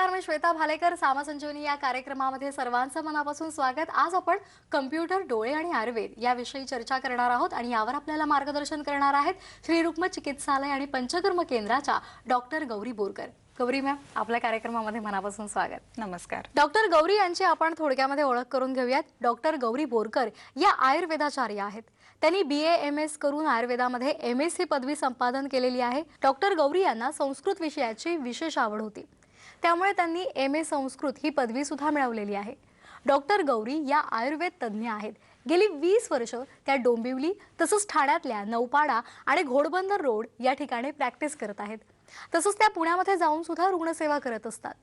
नमस्कार, मी श्वेता भालेकर. सामासंजीवनी या कार्यक्रमामध्ये सर्वांचं मनापासून स्वागत. आज आपण कम्प्युटर, डोळे आणि आयुर्वेद याविषयी चर्चा करणार आहोत आणि यावर आपल्याला मार्गदर्शन करणार आहेत श्री रुक्म चिकित्सालय आणि पंचकर्म केंद्राच्या डॉक्टर गौरी बोरकर. गौरी मॅम, आपल्या कार्यक्रमामध्ये मनापासून स्वागत. नमस्कार. डॉक्टर गौरी यांची आपण थोडक्यामध्ये ओळख करून घेऊयात. डॉक्टर गौरी बोरकर या आयुर्वेदाचार्य आहेत. त्यांनी BA MS करून आयुर्वेदामध्ये MSc पदवी संपादन केलेली आहे. डॉक्टर गौरी यांना संस्कृत विषयाची विशेष आवड होती, त्यामुळे त्यांनी MA संस्कृत ही पदवी सुद्धा मिळवलेली आहे. डॉक्टर गौरी या आयुर्वेद तज्ज्ञ आहेत. गेली 20 वर्ष त्या डोंबिवली तसंच ठाण्यातल्या नौपाडा आणि घोडबंदर रोड या ठिकाणी प्रॅक्टिस करत आहेत. तसंच त्या पुण्यामध्ये जाऊन सुद्धा रुग्णसेवा करत असतात.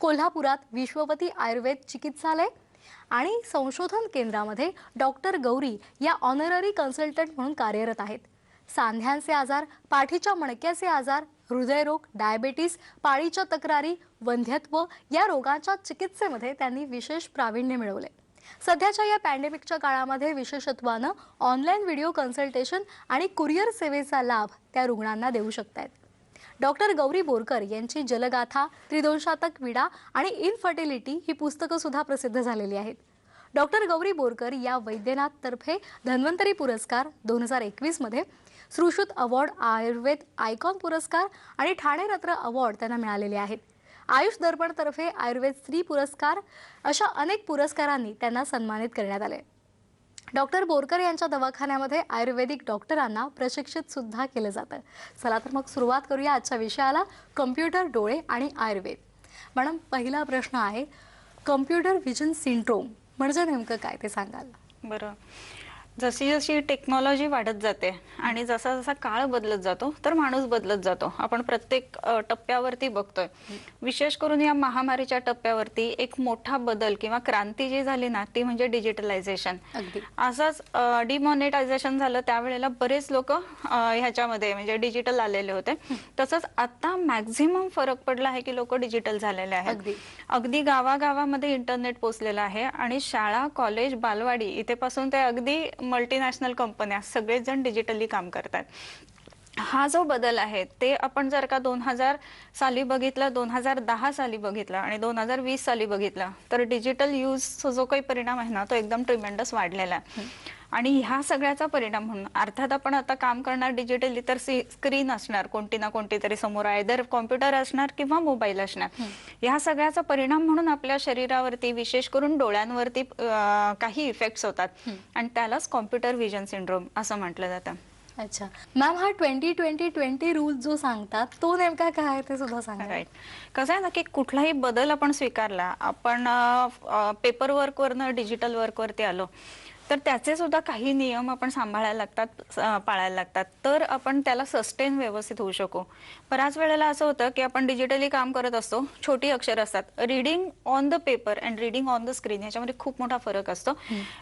कोल्हापुरात विश्ववती आयुर्वेद चिकित्सालय आणि संशोधन केंद्रामध्ये डॉक्टर गौरी या ऑनररी कन्सल्टंट म्हणून कार्यरत आहेत. सांध्यांचे आजार, पाठीच्या मणक्याचे आजार, हृदयरोग, डायबिटीस, पाळीच्या तक्रारी, वंध्यत्व या रोगांच्या चिकित्सेमध्ये त्यांनी विशेष प्रावीण्य मिळवले. सध्याच्या या पॅन्डेमिकच्या काळामध्ये विशेषत्वानं ऑनलाईन व्हिडिओ कन्सल्टेशन आणि कुरिअर सेवेचा लाभ त्या रुग्णांना देऊ शकतायत. डॉक्टर गौरी बोरकर यांची जलगाथा, त्रिदोषातक विडा आणि इनफर्टिलिटी ही पुस्तकं सुद्धा प्रसिद्ध झालेली आहेत. डॉक्टर गौरी बोरकर या वैद्यनाथ तर्फे धन्वंतरी पुरस्कार 2021 मध्ये, श्रुश्रुत अवॉर्ड, आयुर्वेद आयकॉन पुरस्कार आणि ठाणे रत्न अवॉर्ड त्यांना मिळालेले आहेत. आयुष दर्पण तर्फे आयुर्वेद स्त्री पुरस्कार अशा अनेक पुरस्कारांनी त्यांना सन्मानित करण्यात आले. डॉक्टर बोरकर यांच्या दवाखान्यामध्ये आयुर्वेदिक डॉक्टरांना प्रशिक्षित सुद्धा केलं जातं. चला तर मग सुरुवात करूया आजच्या विषयाला, कम्प्युटर, डोळे आणि आयुर्वेद. मॅडम, पहिला प्रश्न आहे, कम्प्युटर व्हिजन सिंड्रोम म्हणजे नेमकं काय ते सांगाल? बरं, जशी जशी टेक्नॉलॉजी वाढत जाते आणि जसा जसा काळ बदलत जातो तर माणूस बदलत जातो. आपण प्रत्येक टप्प्यावरती बघतोय. विशेष करून या महामारीच्या टप्प्यावरती एक मोठा बदल किंवा क्रांती जी झाली ना ती म्हणजे डिजिटलायझेशन. असंच डिमॉनिटायझेशन झालं त्यावेळेला बरेच लोक ह्याच्यामध्ये म्हणजे डिजिटल आलेले होते. तसंच आता मॅक्झिमम फरक पडला आहे की लोक डिजिटल झालेले आहेत. अगदी गावागावामध्ये इंटरनेट पोहोचलेलं आहे आणि शाळा, कॉलेज, बालवाडी इथेपासून ते अगदी मल्टीनॅशनल कंपन्या सगळेच जण डिजिटली काम करतात. हा जो बदल आहे ते आपण जर का 2000 साली बघितला, 2010 साली बघितला आणि 2020 साली बघितला तर डिजिटल यूजचा जो काही परिणाम आहे ना तो एकदम ट्रिमेंडस वाढलेला आहे. आणि ह्या सगळ्याचा परिणाम म्हणून अर्थात आपण आता काम करणार डिजिटली तर स्क्रीन असणार कोणती ना कोणती तरी समोर, आयदर कॉम्प्युटर असणार किंवा मोबाईल असणार. ह्या सगळ्याचा परिणाम म्हणून आपल्या शरीरावरती विशेष करून डोळ्यांवरती काही इफेक्ट्स होतात आणि त्यालाच कॉम्प्युटर व्हिजन सिंड्रोम असं म्हटलं जातं. अच्छा मॅम, हा 20-20-20 रूल जो सांगतात तो नेमका काय आहे ते सुद्धा सांगा. राईट. कसं आहे ना की कुठलाही बदल आपण स्वीकारला, आपण पेपर वर्क वरनं डिजिटल वर्क वरती आलो तर त्याचे सुद्धा काही नियम आपण सांभाळायला लागतात, पाळायला लागतात, तर आपण त्याला सस्टेन व्यवस्थित होऊ शकू. बऱ्याच वेळेला असं होतं की आपण डिजिटली काम करत असतो, छोटी अक्षर असतात. Reading on the paper and reading on the screen याच्यामध्ये खूप मोठा फरक असतो.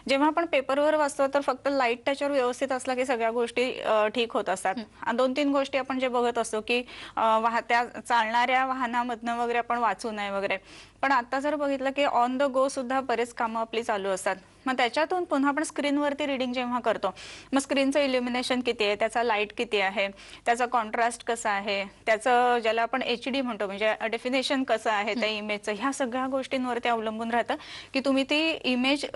जेव्हा आपण पेपरवर वाचतो तर फक्त लाईट त्याच्यावर व्यवस्थित असला की सगळ्या गोष्टी ठीक होत असतात. 2-3 गोष्टी आपण जे बघत असतो की त्या चालणाऱ्या वाहनामधनं वगैरे आपण वाचू नये वगैरे. पण आता जर बघितलं की ऑन द गो सुद्धा बरेच कामं आपली चालू असतात. मग त्याच्यातून पुन्हा आपण स्क्रीनवरती रीडिंग जेव्हा करतो मग स्क्रीनचं इल्युमिनेशन किती आहे, त्याचा लाईट किती आहे, त्याचा कॉन्ट्रास्ट कसा आहे, त्याचं ज्याला आपण HD म्हणतो म्हणजे डेफिनेशन कसं आहे त्या इमेजचं, ह्या सगळ्या गोष्टींवरती अवलंबून राहतं की तुम्ही ती इमेज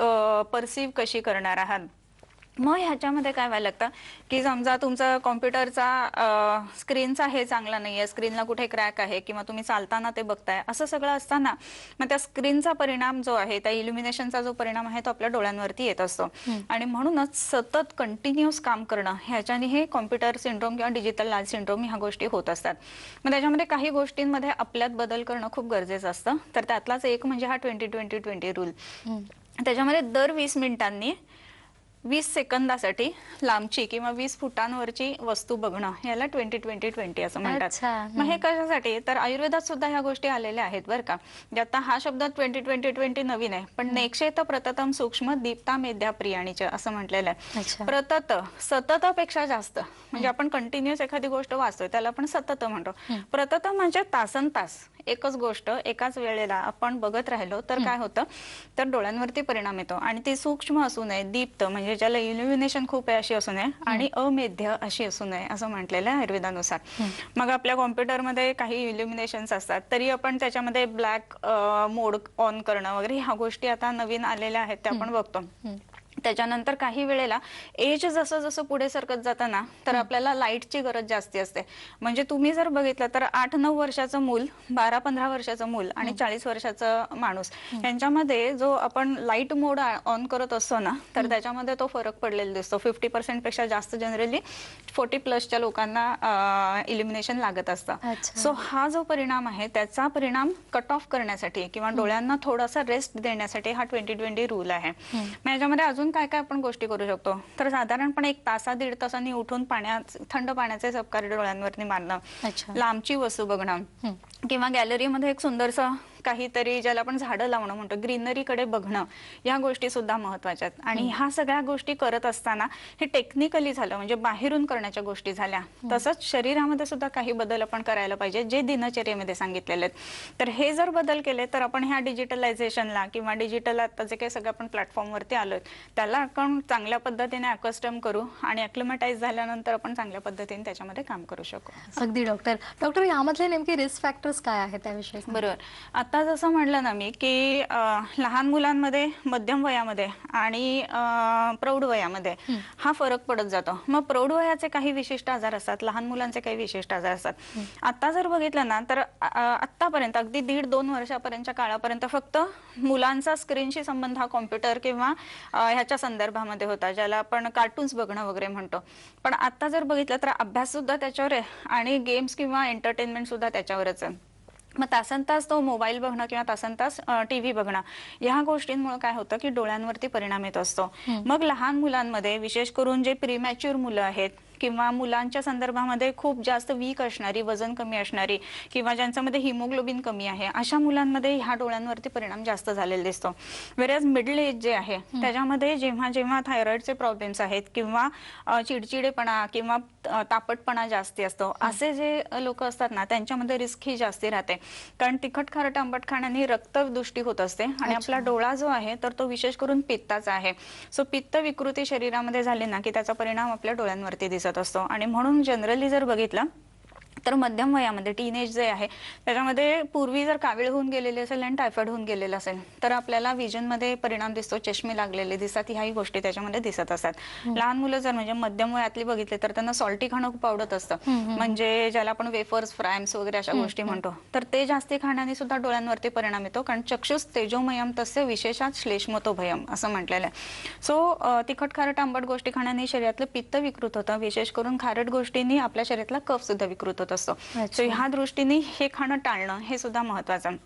परसिव्ह कशी करणार आहात. मग ह्याच्यामध्ये काय व्हायला लागतं की समजा तुमचा कॉम्प्युटरचा स्क्रीनचा हे चांगला नाही आहे, स्क्रीनला कुठे क्रॅक आहे किंवा तुम्ही चालताना ते बघताय, असं सगळं असताना मग त्या स्क्रीनचा परिणाम जो आहे, त्या इल्युमिनेशनचा जो परिणाम आहे तो आपल्या डोळ्यांवरती येत असतो. आणि म्हणूनच सतत कंटिन्युअस काम करणं ह्याच्याने हे कॉम्प्युटर सिंड्रोम किंवा डिजिटल लाल सिंड्रोम ह्या गोष्टी होत असतात. मग त्याच्यामध्ये काही गोष्टींमध्ये आपल्यात बदल करणं खूप गरजेचं असतं. तर त्यातलाच एक म्हणजे हा 20-20-20 रूल. त्याच्यामध्ये दर 20 मिनिटांनी 20 सेकंदासाठी लांबची किंवा 20 फुटांवरची वस्तू बघणं याला 20-20-20 असं म्हणतात. मग हे कशासाठी, तर आयुर्वेदात सुद्धा ह्या गोष्टी आलेल्या आहेत बरं का. आता हा शब्द 20-20-20 नवीन आहे, पण नेक्षेत प्रततम सूक्ष्म दीप्ता मेध्या प्रियाणीच असं म्हटलेलं आहे. प्रतत, सततपेक्षा जास्त, म्हणजे आपण कंटिन्युअस एखादी गोष्ट वाचतोय त्याला आपण सतत म्हणतो. प्रतत म्हणजे तासन तास एकच गोष्ट एकाच वेळेला आपण बघत राहिलो तर काय होतं, तर डोळ्यांवरती परिणाम येतो आणि ती सूक्ष्म असू नये, दीप्त म्हणजे ज्याला इल्युमिनेशन खूप आहे अशी असू नये आणि अमेध्य अशी असू नये असं म्हटलेलं आहे आयुर्वेदानुसार. मग आपल्या कॉम्प्युटरमध्ये काही इल्युमिनेशन्स असतात तरी आपण त्याच्यामध्ये ब्लॅक मोड ऑन करणं वगैरे ह्या गोष्टी आता नवीन आलेल्या आहेत त्या आपण बघतो. त्याच्यानंतर काही वेळेला एज जसं जसं पुढे सरकत जातं ना तर आपल्याला लाईटची गरज जास्ती असते. म्हणजे तुम्ही जर बघितलं तर 8-9 वर्षाचं मूल, 12-15 वर्षाचं मूल आणि 40 वर्षाचा माणूस यांच्यामध्ये जो आपण लाईट मोड ऑन करत असतो ना तर त्याच्यामध्ये तो फरक पडलेला दिसतो. 50% पेक्षा जास्त जनरली 40+ लोकांना इल्युमिनेशन लागत असतं. सो हा जो परिणाम आहे त्याचा परिणाम कट ऑफ करण्यासाठी किंवा डोळ्यांना थोडासा रेस्ट देण्यासाठी हा 20-20 रूल आहे. मग याच्यामध्ये अजून काय काय आपण गोष्टी करू शकतो, तर साधारणपणे 1 तासा-1.5 तासांनी उठून थंड पाण्याचे झबकार डोळ्यांवरती मारणं, लांबची वस्तू बघणं किंवा गॅलरीमध्ये एक सुंदरसं काहीतरी ज्याला आपण झाडं लावणं म्हणतो, ग्रीनरीकडे बघणं, या गोष्टी सुद्धा महत्वाच्या आहेत. आणि ह्या सगळ्या गोष्टी करत असताना हे टेक्निकली झालं म्हणजे बाहेरून करण्याच्या गोष्टी झाल्या. तसंच शरीरामध्ये सुद्धा काही बदल आपण करायला पाहिजे जे दिनचर्येमध्ये सांगितलेले आहेत. तर हे जर बदल केले तर आपण ह्या डिजिटलायझेशनला किंवा डिजिटल आता जे काही सगळं आपण प्लॅटफॉर्मवरती आलोय त्याला आपण चांगल्या पद्धतीने अकस्टम करू आणि अक्लिमेटाइज झाल्यानंतर आपण चांगल्या पद्धतीने त्याच्यामध्ये काम करू शकू. अगदी डॉक्टर यामधले नेमके रिस्क फॅक्टर्स काय आहेत त्याविषयी? बरोबर. आता जसं म्हटलं ना मी की लहान मुलांमध्ये, मध्यम वयामध्ये आणि प्रौढ वयामध्ये हा फरक पडत जातो. मग प्रौढ वयाचे काही विशिष्ट आजार असतात, लहान मुलांचे काही विशिष्ट आजार असतात. आता जर बघितलं ना तर आतापर्यंत अगदी 1.5-2 वर्षापर्यंतच्या काळापर्यंत फक्त मुलांचा स्क्रीनशी संबंध हा कॉम्प्युटर किंवा ह्याच्या संदर्भामध्ये होता ज्याला आपण कार्टून्स बघणं वगैरे म्हणतो. पण आता जर बघितलं तर अभ्यास सुद्धा त्याच्यावर आहे आणि गेम्स किंवा एंटरटेनमेंट सुद्धा त्याच्यावरच आहे. मग तासनतास तो मोबाईल बघणं किंवा तासनतास टीव्ही बघणं या गोष्टींमुळे काय होतं की डोळ्यांवरती परिणाम येत असतो. मग लहान मुलांमध्ये विशेष करून जे प्रीमॅच्युअर मुलं आहेत किंवा मुलांच्या संदर्भामध्ये खूप जास्त वीक असणारी, वजन कमी असणारी किंवा ज्यांच्यामध्ये हिमोग्लोबिन कमी आहे अशा मुलांमध्ये ह्या डोळ्यांवरती परिणाम जास्त झालेला दिसतो. वेरॅज मिडल एज जे आहे त्याच्यामध्ये जेव्हा जेव्हा थायरॉइडचे प्रॉब्लेम्स आहेत किंवा चिडचिडेपणा किंवा तापटपणा जास्ती असतो असे जे लोक असतात ना त्यांच्यामध्ये रिस्क ही जास्ती राहते. कारण तिखट खारट आंबट खाण्याने रक्तदुष्टी होत असते आणि आपला डोळा जो आहे तर तो विशेष करून पित्ताचा आहे. सो पित्त विकृती शरीरामध्ये झाली ना की त्याचा परिणाम आपल्या डोळ्यांवरती दिसत असतो. आणि म्हणून जनरली जर बघितलं तर मध्यम वयामध्ये टीनेज जे आहे त्याच्यामध्ये पूर्वी जर कावीळ होऊन गेलेले असेल आणि टायफॉइड होऊन गेलेला असेल तर आपल्याला विजनमध्ये परिणाम दिसतो, चष्मे लागलेले दिसतात, ह्याही गोष्टी त्याच्यामध्ये दिसत असतात. लहान मुलं जर म्हणजे मध्यम वयातली बघितले तर त्यांना सॉल्टी खाणं खूप आवडत असतं, म्हणजे ज्याला आपण वेफर्स, फ्रायम्स वगैरे अशा गोष्टी म्हणतो. तर ते जास्ती खाण्याने सुद्धा डोळ्यांवरती परिणाम येतो. कारण चक्षुष तेजोमयम तस्य विशेषात श्लेष्मतो भयम असं म्हटलेलं आहे. सो तिखट खारट आंबट गोष्टी खाण्याने शरीरातलं पित्त विकृत होतं, विशेष करून खारट गोष्टींनी आपल्या शरीरातला कफ सुद्धा विकृत होत असतो. सो ह्या दृष्टीने हे खाणं टाळणं हे सुद्धा महत्वाचं.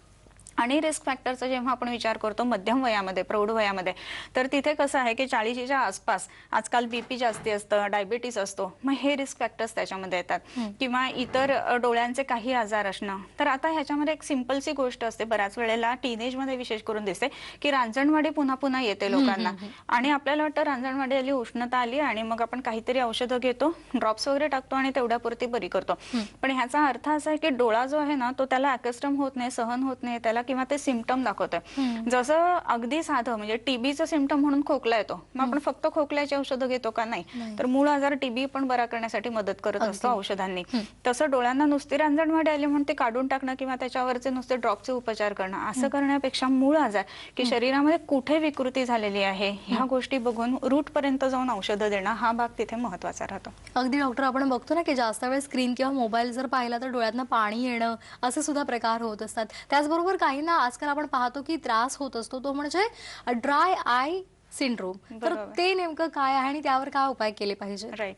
आणि रिस्क फॅक्टरचा जेव्हा आपण विचार करतो मध्यम वयामध्ये, प्रौढ वयामध्ये, तर तिथे कसं आहे की 40च्या आसपास आजकाल बीपी जास्ती असतं, डायबिटीस असतो. मग हे रिस्क फॅक्टर्स त्याच्यामध्ये येतात किंवा इतर डोळ्यांचे काही आजार असणं. तर आता ह्याच्यामध्ये एक सिंपलची गोष्ट असते, बऱ्याच वेळेला टीनेजमध्ये विशेष करून दिसते की रांजणवाडी पुन्हा पुन्हा येते लोकांना आणि आपल्याला वाटतं रांजणवाडी आली, उष्णता आली आणि मग आपण काहीतरी औषधं घेतो, ड्रॉप्स वगैरे टाकतो आणि तेवढ्यापुरती बरी करतो. पण ह्याचा अर्थ असा आहे की डोळा जो आहे ना तो त्याला अकस्टम होत नाही, सहन होत नाही त्याला किंवा ते सिम्पटम दाखवतंय. जसं अगदी साधं म्हणजे टीबीचं सिम्पटम म्हणून खोकला येतो, मग आपण फक्त खोकल्याची औषधं घेतो का? नाही. तर मूळ आजार टीबी पण बरा करण्यासाठी मदत करत असतो औषधांनी. तसं डोळ्यांना नुसती रांजणवाडी आली म्हणून ते काढून टाकणं किंवा त्याच्यावरचे नुसते ड्रॉपचे उपचार करणं असं करण्यापेक्षा मूळ आजार की शरीरामध्ये कुठे विकृती झालेली आहे ह्या गोष्टी बघून रूट पर्यंत जाऊन औषधं देणं हा भाग तिथे महत्वाचा राहतो. अगदी डॉक्टर, आपण बघतो ना की जास्त वेळ स्क्रीन किंवा मोबाईल जर पाहिला तर डोळ्यातनं पाणी येणं असे सुद्धा प्रकार होत असतात. त्याचबरोबर काही ना आजकाल आपण पाहतो की त्रास होत असतो तो म्हणजे ड्राय आय सिंड्रोम. तर ते नेमकं काय आहे आणि त्यावर काय उपाय केले पाहिजे? राईट.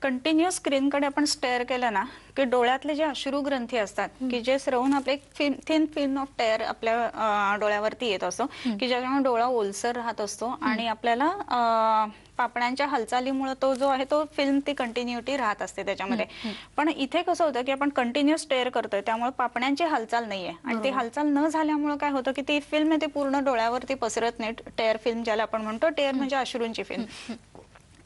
कंटिन्युअस स्क्रीनकडे आपण स्टेअर केलं ना की डोळ्यातले जे अश्रू ग्रंथी असतात की जे स्रवून आपले थिन फिल्म ऑफ टेअर आपल्या डोळ्यावरती येत असतो की ज्याच्यामुळे डोळा ओलसर राहत असतो आणि आपल्याला पापण्यांच्या हालचालीमुळे तो जो आहे तो फिल्म ती कंटिन्युटी राहत असते त्याच्यामध्ये. पण इथे कसं होतं की आपण कंटिन्युअस टेअर करतोय त्यामुळे पापण्यांची हालचाल नाहीये आणि ती हालचाल न झाल्यामुळे काय होतं की ती फिल्म आहे ती पूर्ण डोळ्यावरती पसरत नाही. टेअर फिल्म ज्याला आपण म्हणतो, टेअर म्हणजे अश्रूंची फिल्म,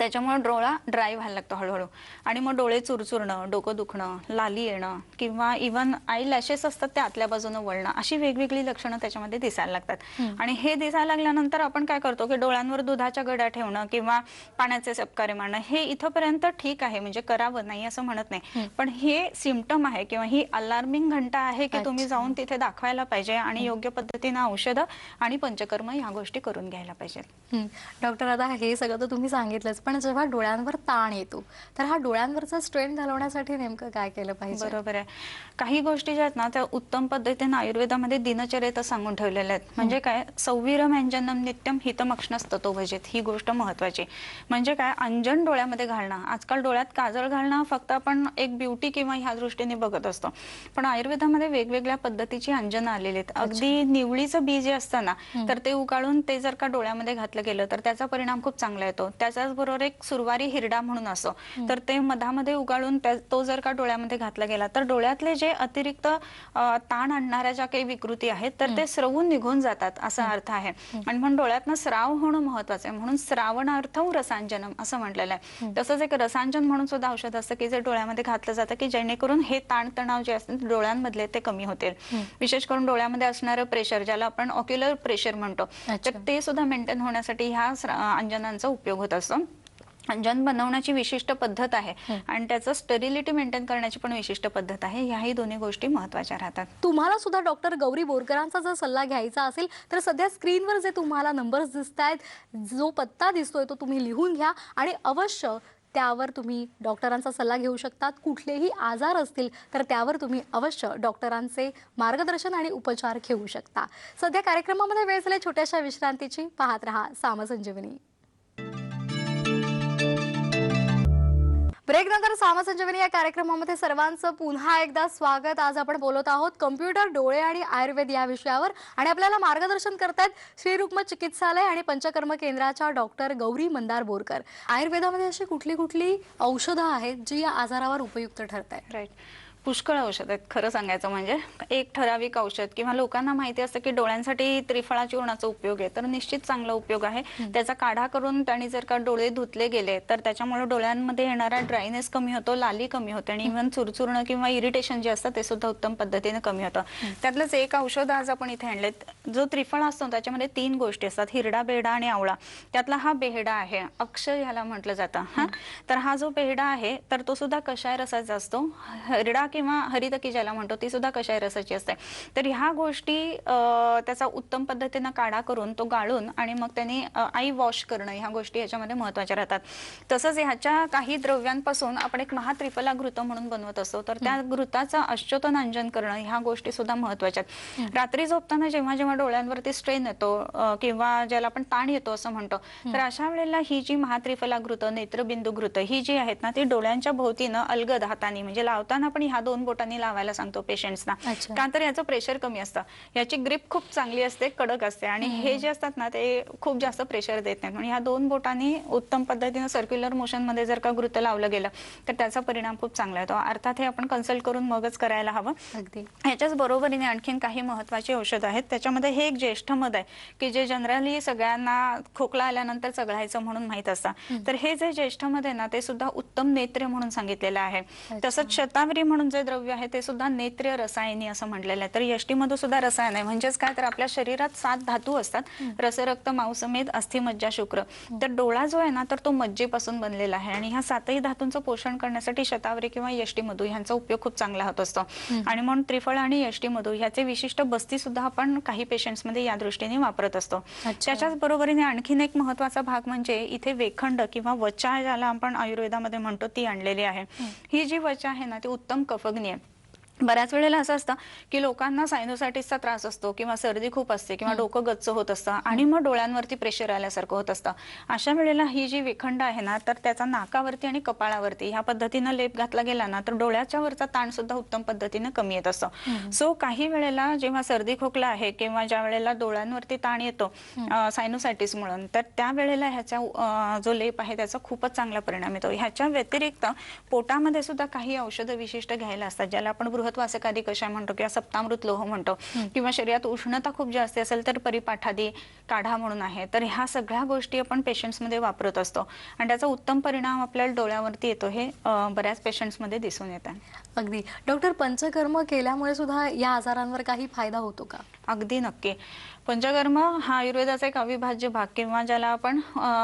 त्याच्यामुळे डोळा ड्राय व्हायला लागतो हळूहळू आणि मग डोळे चुरचुरणं, डोकं दुखणं, लाली येणं किंवा इव्हन आय लॅशेस असतात ते आतल्या बाजूने वळणं, अशी वेगवेगळी लक्षणं त्याच्यामध्ये दिसायला लागतात. आणि हे दिसायला लागल्यानंतर आपण काय करतो की डोळ्यांवर दुधाच्या गड्या ठेवणं किंवा पाण्याचे चपकारे मारणं हे इथपर्यंत ठीक आहे, म्हणजे करावं नाही असं म्हणत नाही, पण हे सिम्पटम आहे किंवा ही अलार्मिंग घंटा आहे की तुम्ही जाऊन तिथे दाखवायला पाहिजे आणि योग्य पद्धतीने औषधं आणि पंचकर्म ह्या गोष्टी करून घ्यायला पाहिजेत. डॉक्टर, आता हे सगळं तर तुम्ही सांगितलंच, पण जेव्हा डोळ्यांवर ताण येतो तर हा डोळ्यांवरचा स्ट्रेन घालवण्यासाठी नेमकं काय केलं पाहिजे? बरोबर आहे. काही गोष्टी ज्या आहेत ना त्या उत्तम पद्धतीने आयुर्वेदामध्ये दिनचर्येत सांगून ठेवलेल्या आहेत. म्हणजे काय, सौवीरमञ्जनम नित्यम हितमक्षणस्ततो भजेत, ही गोष्ट महत्वाची. म्हणजे काय, अंजन डोळ्यामध्ये घालणं. आजकाल डोळ्यात काजळ घालणं फक्त आपण एक ब्युटी किंवा ह्या दृष्टीने बघत असतो, पण आयुर्वेदामध्ये वेगवेगळ्या पद्धतीची अंजन आलेली आहेत. अगदी निवळीचं बी जे असतं ना, तर ते उकाळून ते जर का डोळ्यामध्ये घातलं गेलं तर त्याचा परिणाम खूप चांगला येतो. त्याच्याच बरोबर एक सुरवारी हिरडा म्हणून असतो, तर ते मधामध्ये उगाळून तो जर का डोळ्यामध्ये घातला गेला तर डोळ्यातले जे अतिरिक्त ताण आणणाऱ्या ज्या काही विकृती आहेत तर ते स्रवून निघून जातात, असा अर्थ आहे. आणि म्हणून डोळ्यातनं स्राव होणं महत्वाचं आहे, म्हणून श्रावणार्थम रसांजनम असं म्हटलेलं आहे. तसंच एक रसांजन म्हणून सुद्धा औषध असतं की जे डोळ्यामध्ये घातलं जातं की जेणेकरून हे ताणतणाव जे असतात डोळ्यांमधले ते कमी होतील. विशेष करून डोळ्यामध्ये असणारं प्रेशर, ज्याला आपण ऑक्युलर प्रेशर म्हणतो, तर ते सुद्धा मेंटेन होण्यासाठी ह्या अंजनांचा उपयोग होत असतो. अंजन बनवण्याची विशिष्ट पद्धत आहे आणि त्याचं स्टेरिलिटी मेंटेन करण्याची पण विशिष्ट पद्धत आहे. ह्याही दोन्ही गोष्टी महत्वाच्या राहतात. तुम्हाला सुद्धा डॉक्टर गौरी बोरकरांचा जर सल्ला घ्यायचा असेल तर सध्या स्क्रीनवर जे तुम्हाला नंबर्स दिसत आहेत, जो पत्ता दिसतोय तो तुम्ही लिहून घ्या आणि अवश्य त्यावर तुम्ही डॉक्टरांचा सल्ला घेऊ शकतात. कुठलेही आजार असतील तर त्यावर तुम्ही अवश्य डॉक्टरांचे मार्गदर्शन आणि उपचार घेऊ शकता. सध्या कार्यक्रमामध्ये वेळ झाली छोट्याशा विश्रांतीची. पाहत रहा सामसंजीवनी. ब्रेक नंतर सामसंजीवनी या कार्यक्रमामध्ये सर्वांचं पुन्हा एकदा स्वागत. आज आपण बोलत आहोत कम्प्युटर, डोळे आणि आयुर्वेद या विषयावर आणि आपल्याला मार्गदर्शन करतात श्री रुक्म चिकित्सालय आणि पंचकर्म केंद्राच्या डॉक्टर गौरी मंदार बोरकर. आयुर्वेदामध्ये अशी कुठली कुठली औषधं आहेत जी या आजारावर उपयुक्त ठरत आहेत? राईट, पुष्कळ औषध आहेत. खरं सांगायचं म्हणजे एक ठराविक औषध किंवा लोकांना माहिती असतं की डोळ्यांसाठी त्रिफळा चूर्णाचा उपयोग आहे, तर निश्चित चांगला उपयोग आहे. त्याचा काढा करून त्यांनी जर का डोळे धुतले गेले तर त्याच्यामुळे डोळ्यांमध्ये येणारा ड्रायनेस कमी होतो, लाली कमी होते आणि इव्हन चुरचुरणं किंवा इरिटेशन जे असतं ते सुद्धा उत्तम पद्धतीने कमी होतं. त्यातलंच एक औषध आज आपण इथे आणलेत. जो त्रिफळा असतो त्याच्यामध्ये 3 गोष्टी असतात, हिरडा, बेहडा आणि आवळा. त्यातला हा बेहडा आहे, अक्षय ह्याला म्हटलं जातं. तर हा जो बेहडा आहे तर तो सुद्धा कषाय रसाचा असतो. हिरडा किंवा हरितकी ज्याला म्हणतो ती सुद्धा कषाय रसाची असते. तर ह्या गोष्टी त्याचा उत्तम पद्धतीने काढा करून तो गाळून आणि मग त्याने आई वॉश करणं, ह्या गोष्टी ह्याच्यामध्ये महत्वाच्या राहतात. तसंच ह्याच्या काही द्रव्यांपासून आपण एक महात्रिफला घृत म्हणून बनवत असतो, तर त्या घृताचं अश्चोतनांजन करणं, ह्या गोष्टी सुद्धा महत्वाच्या आहेत. रात्री झोपताना जेव्हा जेव्हा डोळ्यांवरती स्ट्रेन येतो किंवा ज्याला आपण ताण येतो असं म्हणतो, तर अशा वेळेला ही जी महात्रिफला घृत, नेत्रबिंदू घृत ही जी आहेत ना ती डोळ्यांच्या भोवतीनं अलगद हाताने, म्हणजे लावताना पण ह्या 2 बोटांनी लावायला सांगतो पेशंट्सना, का तर याचं प्रेशर कमी असतं. याची ग्रिप खूप चांगली असते, कडक असते आणि हे जे असतात ना ते खूप जास्त प्रेशर देत नाहीत. म्हणून ह्या 2 बोटांनी उत्तम पद्धतीने सर्क्युलर मोशन मध्ये जर का घृत लावलं गेलं तर त्याचा परिणाम खूप चांगला येतो. अर्थात हे आपण कन्सल्ट करून मगच करायला हवं. अगदी. ह्याच्याच बरोबरीने आणखीन काही महत्वाची औषध आहेत. त्याच्यामध्ये हे एक ज्येष्ठ मध आहे की जे जनरली सगळ्यांना खोकला आल्यानंतर चघळायचं म्हणून माहित असतं, तर हे जे ज्येष्ठ मध आहे ना ते सुद्धा उत्तम नेत्र म्हणून सांगितलेलं आहे. तसंच शतावरी म्हणून जे द्रव्य आहे ते सुद्धा नेत्र रसायनी असं म्हटलेलं आहे. तर यष्टीमध्ये सुद्धा रसायन आहे. म्हणजेच काय, तर आपल्या शरीरात 7 धातू असतात, रस, रक्त, मांस, मेद, अस्थि, मज्जा, शुक्र. तर डोळा जो आहे ना तर तो मज्जेपासून बनलेला आहे आणि ह्या 7ही धातूंचं पोषण करण्यासाठी शतावरी किंवा यष्टीमधू ह्यांचा उपयोग खूप चांगला होत असतो. आणि म्हणून त्रिफळ आणि यष्टीमधू ह्याचे विशिष्ट बस्ती सुद्धा आपण काही पेशंट्स मध्ये या दृष्टीने वापरत असतो. त्याच्याच बरोबरीने आणखीन एक महत्वाचा भाग म्हणजे इथे वेखंड किंवा वचा ज्याला आपण आयुर्वेदामध्ये म्हणतो ती आणलेली आहे. ही जी वचा आहे ना ती उत्तम कफग्नी आहे. बऱ्याच वेळेला असं असतं की लोकांना सायनोसायटिसचा त्रास असतो किंवा सर्दी खूप असते किंवा डोकं गच्च होत असतं आणि मग डोळ्यांवरती प्रेशर आल्यासारखं होत असतं. अशा वेळेला ही जी वेखंड आहे ना तर त्याचा नाकावरती आणि कपाळावरती ह्या पद्धतीनं लेप घातला गेला ना तर डोळ्याच्या वरचा ताण सुद्धा उत्तम पद्धतीने कमी येत असतो. सो काही वेळेला जेव्हा सर्दी खोकला आहे किंवा ज्या वेळेला डोळ्यांवरती ताण येतो सायनोसायटिस म्हणून, तर त्या वेळेला ह्याचा जो लेप आहे त्याचा खूपच चांगला परिणाम येतो. ह्याच्या व्यतिरिक्त पोटामध्ये सुद्धा काही औषधं विशिष्ट घ्यायला असतात ज्याला आपण बृहत्वासकादी कषाय म्हणतो किंवा सप्तामृत लोह म्हणतो, किंवा शरीरात उष्णता खूप जास्त असेल तर परिपाठादी काढा म्हणून आहे. तर ह्या सगळ्या गोष्टी आपण पेशंट्समध्ये वापरत असतो आणि त्याचा उत्तम परिणाम आपल्याला डोळ्यावरती येतो, हे बऱ्याच पेशंट्समध्ये दिसून येतात. अगदी. डॉक्टर, पंचकर्म केल्यामुळे सुद्धा या आजारांवर काही फायदा होतो का? अगदी नक्की. पंचकर्म हा आयुर्वेदाचा एक अविभाज्य भाग किंवा ज्याला आपण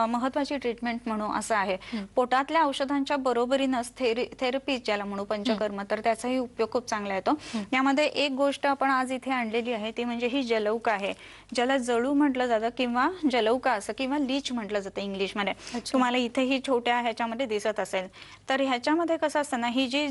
महत्वाची ट्रीटमेंट म्हणू असं आहे. पोटातल्या औषधांच्या बरोबरीनच थेरपी ज्याला म्हणू पंचकर्म, तर त्याचाही उपयोग खूप चांगला येतो. यामध्ये एक गोष्ट आपण आज इथे आणलेली आहे ती म्हणजे ही जलौका आहे, ज्याला जळू म्हटलं जातं किंवा जलौका असं किंवा लीच म्हटलं जातं इंग्लिशमध्ये. तुम्हाला इथे ही छोट्या ह्याच्यामध्ये दिसत असेल. तर ह्याच्यामध्ये कसं असतं ना, ही जी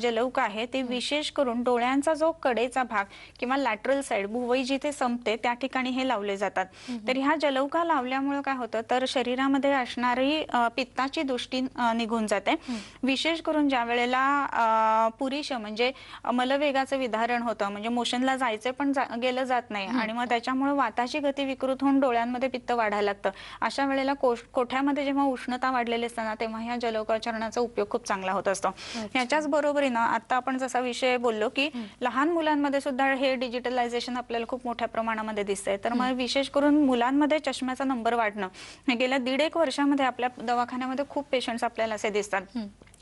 जलौका आहे ती विशेष करून डोळ्यांचा जो कडेचा भाग किंवा लॅटरल साइड भुवई जिथे संपते त्या ठिकाणी हे लावले जातात. तर ह्या जलौका लावल्यामुळे काय होतं तर शरीरामध्ये असणारी पित्ताची दृष्टी निघून जाते. विशेष करून ज्या वेळेला पुरीश म्हणजे मलवेगाचं विधारण होतं, म्हणजे मोशनला जायचं पण गेलं जात नाही आणि मग त्याच्यामुळे वाताची गती विकृत होऊन डोळ्यांमध्ये पित्त वाढायला लागतं. अशा वेळेला कोठ्यामध्ये जेव्हा उष्णता वाढलेली असताना तेव्हा ह्या जलौकाचरणाचा उपयोग खूप चांगला होत असतो. ह्याच्याच बरोबरीनं आता आपण जसा विषय बोललो की लहान मुलांमध्ये सुद्धा हे डिजिटलायझेशन आपल्याला खूप मोठ्या प्रमाणामध्ये दिसतंय. तर मग विशेष करून मुलांमध्ये चष्म्याचा नंबर वाढणं गेल्या 1.5 वर्षामध्ये आपल्या दवाखान्यामध्ये खूप पेशंट्स आपल्याला असे दिसतात.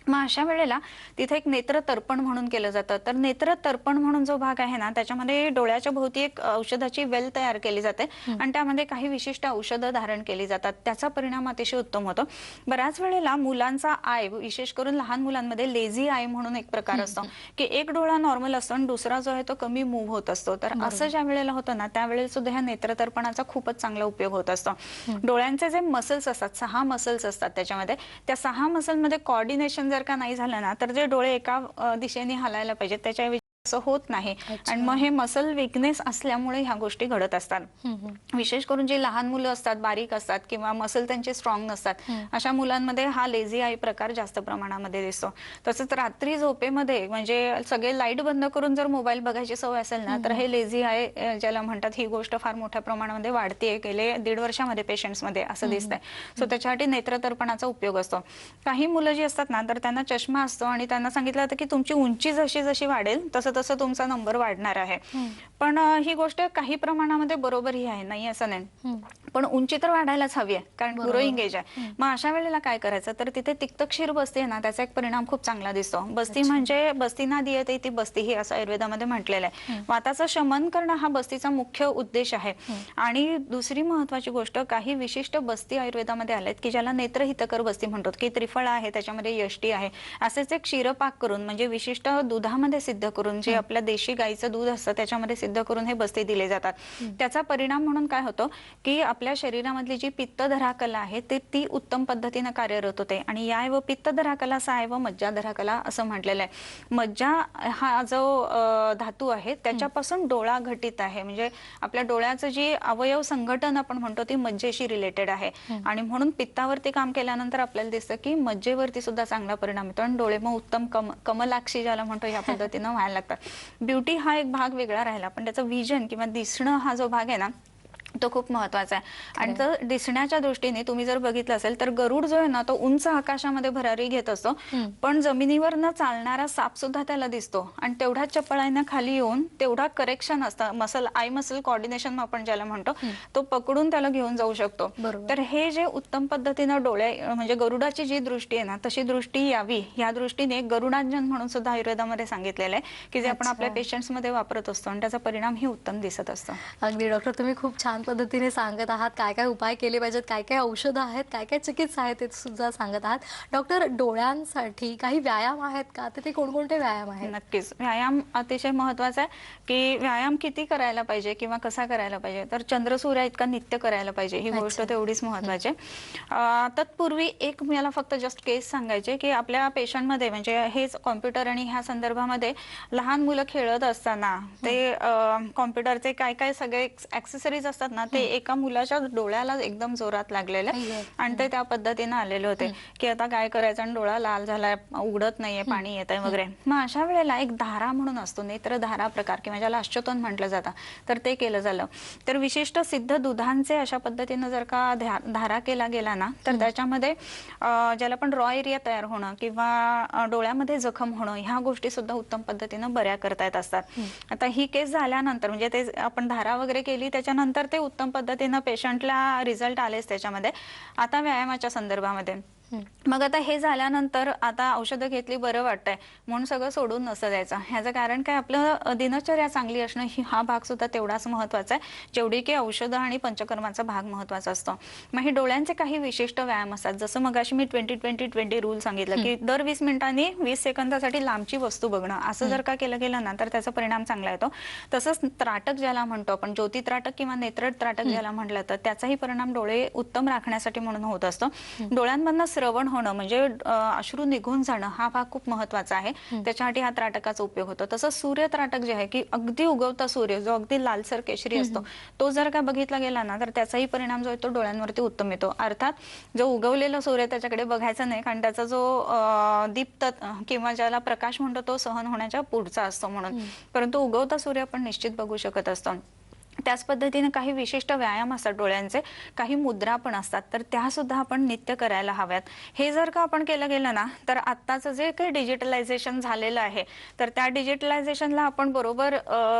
मग अशा वेळेला तिथे एक नेत्र तर्पण म्हणून केलं जातं. तर नेत्र तर्पण म्हणून जो भाग आहे ना त्याच्यामध्ये डोळ्याच्या भोवती एक औषधाची वेल तयार केली जाते आणि त्यामध्ये काही विशिष्ट औषधं धारण केली जातात. त्याचा परिणाम अतिशय उत्तम होतो. बऱ्याच वेळेला मुलांचा आय, विशेष करून लहान मुलांमध्ये लेझी आय म्हणून एक प्रकार असतो की एक डोळा नॉर्मल असतो आणि दुसरा जो आहे तो कमी मूव्ह होत असतो. तर असं ज्या वेळेला होतं ना त्यावेळेला सुद्धा ह्या नेत्र तर्पणाचा खूपच चांगला उपयोग होत असतो. डोळ्यांचे जे मसल्स असतात, 6 मसल्स असतात त्याच्यामध्ये, त्या 6 मसलमध्ये कोऑर्डिनेशन जर का नाही झालं ना तर जे डोळे एका दिशेने हलायला पाहिजेत त्याच्याऐवजी असं होत नाही आणि मग हे मसल वीकनेस असल्यामुळे ह्या गोष्टी घडत असतात. विशेष करून जे लहान मुलं असतात, बारीक असतात किंवा मसल त्यांचे स्ट्रॉंग नसतात, अशा मुलांमध्ये हा लेझी आय प्रकार जास्त प्रमाणामध्ये दिसतो. तसंच रात्री झोपेमध्ये म्हणजे सगळे लाईट बंद करून जर मोबाईल बघायची सवय असेल ना तर हे लेझी आय ज्याला म्हणतात ही गोष्ट फार मोठ्या प्रमाणामध्ये वाढते गेले 1.5 वर्षामध्ये पेशंट्समध्ये असं दिसतंय. सो त्याच्यासाठी नेत्रतर्पणाचा उपयोग असतो. काही मुलं जी असतात ना तर त्यांना चष्मा असतो आणि त्यांना सांगितलं जातं की तुमची उंची जशी जशी वाढेल तसं तसं तुमचा नंबर वाढणार आहे. पण ही गोष्ट काही प्रमाणामध्ये बरोबरही आहे, नाही असं नाही, पण उंची तर वाढायलाच हवी आहे कारण ग्रोईंग एज आहे. मग अशा वेळेला काय करायचं तर तिथे तिक्तक्षीर बस्ती आहे ना त्याचा एक परिणाम खूप चांगला दिसतो. बस्ती म्हणजे बस्तीना दियते ती बस्ती ही असं आयुर्वेदामध्ये म्हटलेलं आहे. वाताचं शमन करणं हा बस्तीचा मुख्य उद्देश आहे. आणि दुसरी महत्वाची गोष्ट, काही विशिष्ट बस्ती आयुर्वेदामध्ये आल्यात की ज्याला नेत्रहितकर बस्ती म्हणतात की त्रिफळ आहे, त्याच्यामध्ये यष्टी आहे, असेच एक क्षीरपाक करून म्हणजे विशिष्ट दुधामध्ये सिद्ध करून जे आपल्या देशी गाईचं दूध असतं त्याच्यामध्ये सिद्ध करून हे बस्ते दिले जातात. त्याचा परिणाम म्हणून काय होतो की आपल्या शरीरामधली जी पित्तधरा कला आहे ती उत्तम पद्धतीने कार्यरत होते. आणि या व पित्तधरा कला सा व मज्जाधरा कला असं म्हटलेलं आहे. मज्जा हा जो धातू आहे त्याच्यापासून डोळा घटित आहे, म्हणजे आपल्या डोळ्याचं जी अवयव संघटन आपण म्हणतो ती मज्जेशी रिलेटेड आहे आणि म्हणून पित्तावरती काम केल्यानंतर आपल्याला दिसतं की मज्जेवरती सुद्धा चांगला परिणाम येतो आणि डोळे मग उत्तम कमलाक्षी ज्याला म्हणतो या पद्धतीनं व्हायला लागतात. ब्युटी हा एक भाग वेगळा राहिला पण त्याचं विजन किंवा दिसणं हा जो भाग आहे ना तो खूप महत्वाचा आहे. आणि तर दिसण्याच्या दृष्टीने तुम्ही जर बघितलं असेल तर गरुड जो आहे ना तो उंच आकाशामध्ये भरारी घेत असतो, पण जमिनीवर न चालणारा साप सुद्धा त्याला दिसतो आणि तेवढा चपळाईनं खाली येऊन तेवढा करेक्शन असतं, आय मसल कोऑर्डिनेशन आपण ज्याला म्हणतो तो पकडून त्याला घेऊन जाऊ शकतो. तर हे जे उत्तम पद्धतीनं डोळे म्हणजे गरुडाची जी दृष्टी आहे ना तशी दृष्टी यावी या दृष्टीने गरुडांजन म्हणून सुद्धा आयुर्वेदामध्ये सांगितलेलं आहे की जे आपण आपल्या पेशंट्स मध्ये वापरत असतो आणि त्याचा परिणाम ही उत्तम दिसत असतो. अगदी डॉक्टर, तुम्ही खूप छान पद्धतीने सांगत आहात काय काय उपाय केले पाहिजेत, काय काय औषधं आहेत, काय काय चिकित्सा आहेत ते सुद्धा सांगत आहात. डॉक्टर, डोळ्यांसाठी काही व्यायाम आहेत का? ते कोणकोणते व्यायाम आहेत? नक्कीच व्यायाम अतिशय महत्वाचा आहे की व्यायाम किती करायला पाहिजे किंवा कसा करायला पाहिजे. तर चंद्रसूर्य इतका नित्य करायला पाहिजे ही गोष्ट तेवढीच महत्वाची आहे. तत्पूर्वी एक मला फक्त जस्ट केस सांगायचे की आपल्या पेशंटमध्ये म्हणजे हेच कॉम्प्युटर आणि ह्या संदर्भामध्ये लहान मुलं खेळत असताना ते कॉम्प्युटरचे काय काय सगळे ऍक्सेसरीज असतात ना ते एका मुलाच्या डोळ्याला एकदम जोरात लागलेलं आई गं. आणि ते त्या पद्धतीने आलेले होते की आता काय करायचं, आणि डोळा लाल झालाय, उघडत नाहीये, पाणी येत आहे वगैरे. मग अशा वेळेला एक धारा म्हणून असतो, नेत्रधारा प्रकार किंवा ज्याला अश्वतोन म्हटलं जातं, तर ते केलं झालं. तर विशिष्ट सिद्ध दुधांचे अशा पद्धतीनं जर का धारा केला गेला ना, तर त्याच्यामध्ये ज्याला पण रॉ एरिया तयार होणं किंवा डोळ्यामध्ये जखम होणं, ह्या गोष्टी सुद्धा उत्तम पद्धतीनं बऱ्या करता येत असतात. आता ही केस झाल्यानंतर म्हणजे ते आपण धारा वगैरे केली, त्याच्यानंतर ते उत्तम पद्धतीनं पेशंटला रिझल्ट आलेच त्याच्यामध्ये. आता व्यायामाच्या संदर्भामध्ये मग आता हे झाल्यानंतर आता औषधं घेतली, बरं वाटतंय म्हणून सगळं सोडून नसतं द्यायचं. ह्याचं कारण काय, आपलं दिनचर्या चांगली असणं हा भाग सुद्धा तेवढाच महत्वाचा आहे जेवढी की औषधं आणि पंचकर्माचा भाग महत्वाचा असतो. मग हे डोळ्यांचे काही विशिष्ट व्यायाम असतात. जसं मगाशी मी 20-20-20 रूल सांगितलं की दर 20 मिनिटांनी 20 सेकंदासाठी लांबची वस्तू बघणं, असं जर का केलं गेलं ना तर त्याचा परिणाम चांगला येतो. तसंच त्राटक ज्याला म्हणतो आपण, ज्योती त्राटक किंवा नेत्र त्राटक ज्याला म्हटलं तर त्याचाही परिणाम डोळे उत्तम राखण्यासाठी म्हणून होत असतो. डोळ्यांमधनं श्रवण होणं म्हणजे अश्रू निघून जाणं हा भाग खूप महत्वाचा आहे. त्याच्यासाठी हा त्राटकाचा उपयोग होतो. तसंच सूर्य त्राटक जे आहे की अगदी उगवता सूर्य जो अगदी लालसर केशरी असतो, तो जर का बघितला गेला ना तर त्याचाही परिणाम जो आहे तो डोळ्यांवरती उत्तम येतो. अर्थात जो उगवलेला सूर्य त्याच्याकडे बघायचा नाही, कारण त्याचा जो दीप्त किंवा ज्याला प्रकाश म्हणतो तो सहन होण्याच्या पुढचा असतो म्हणून, परंतु उगवता सूर्य आपण निश्चित बघू शकत असतो. त्याच पद्धतीने काही विशिष्ट व्यायाम असतात डोळ्यांचे, काही मुद्रा पण असतात, तर त्या सुद्धा आपण नित्य करायला हव्यात. हे जर का आपण केलं गेलं ना तर आत्ताचं जे काही डिजिटलायझेशन झालेलं आहे तर त्या डिजिटलायझेशनला आपण बरोबर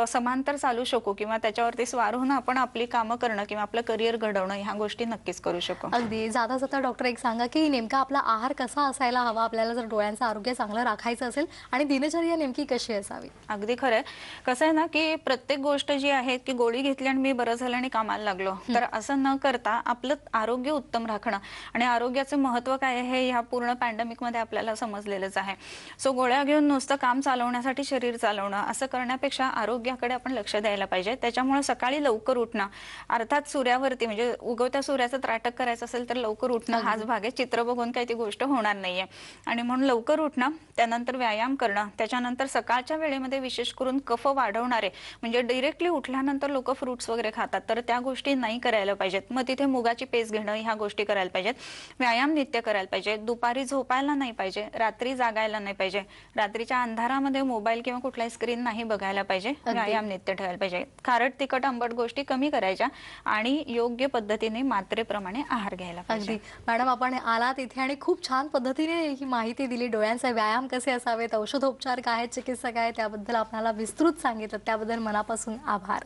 समांतर चालू शकू किंवा त्याच्यावरती स्वार होऊन आपण आपली कामं करणं किंवा आपलं करिअर घडवणं ह्या गोष्टी नक्कीच करू शकू. अगदी जाता जाता डॉक्टर एक सांगा की नेमका आपला आहार कसा असायला हवा आपल्याला जर डोळ्यांचं आरोग्य चांगलं राखायचं असेल, आणि दिनचर्या नेमकी कशी असावी? अगदी खरंय. कसं आहे ना की प्रत्येक गोष्ट जी आहे की गोळी घेतली आणि मी बरं झालं आणि कामाला लागलो, तर असं न करता आपलं आरोग्य उत्तम राखणं, आणि आरोग्याचं महत्व काय आहे हे ह्या पूर्ण पॅन्डेमिक मध्ये आपल्याला समजलेलंच आहे. सो गोळ्या घेऊन नुसतं काम चालवण्यासाठी शरीर चालवणं असं करण्यापेक्षा आरोग्याकडे आपण लक्ष द्यायला पाहिजे. त्याच्यामुळे सकाळी लवकर उठणं, अर्थात सूर्यावरती म्हणजे उगवत्या सूर्याचं त्राटक करायचं असेल तर लवकर उठणं हाच भाग आहे. चित्र बघून काही ती गोष्ट होणार नाहीये, आणि म्हणून लवकर उठणं, त्यानंतर व्यायाम करणं, त्याच्यानंतर सकाळच्या वेळेमध्ये विशेष करून कफ वाढवणारे म्हणजे डायरेक्टली उठल्यानंतर लोक फ्रुट्स वगैरे खातात, तर त्या गोष्टी नाही करायला पाहिजेत. मग तिथे मुगाची पेस्ट घेणं ह्या गोष्टी करायला पाहिजेत. व्यायाम नित्य करायला पाहिजे. दुपारी झोपायला नाही पाहिजे, रात्री जागायला नाही पाहिजे, रात्रीच्या अंधारामध्ये मोबाईल किंवा कुठलाही स्क्रीन नाही बघायला पाहिजे. व्यायाम नित्य ठेवायला पाहिजे. खारट तिखट आंबट गोष्टी कमी करायच्या आणि योग्य पद्धतीने मात्रेप्रमाणे आहार घ्यायला पाहिजे. अगदी मॅडम, आपण आलात इथे आणि खूप छान पद्धतीने ही माहिती दिली. डोळ्यांचे व्यायाम कसे असावेत, औषधोपचार काय आहेत, चिकित्सा काय, त्याबद्दल आपल्याला विस्तृत सांगितलं, त्याबद्दल मनापासून आभार.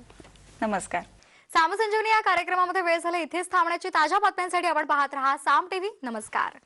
नमस्कार. सामसंजीवनी या कार्यक्रमामध्ये वेळ झाला इथेच थांबण्याची. ताज्या बातम्यांसाठी आपण पाहत रहा साम टीव्ही. नमस्कार.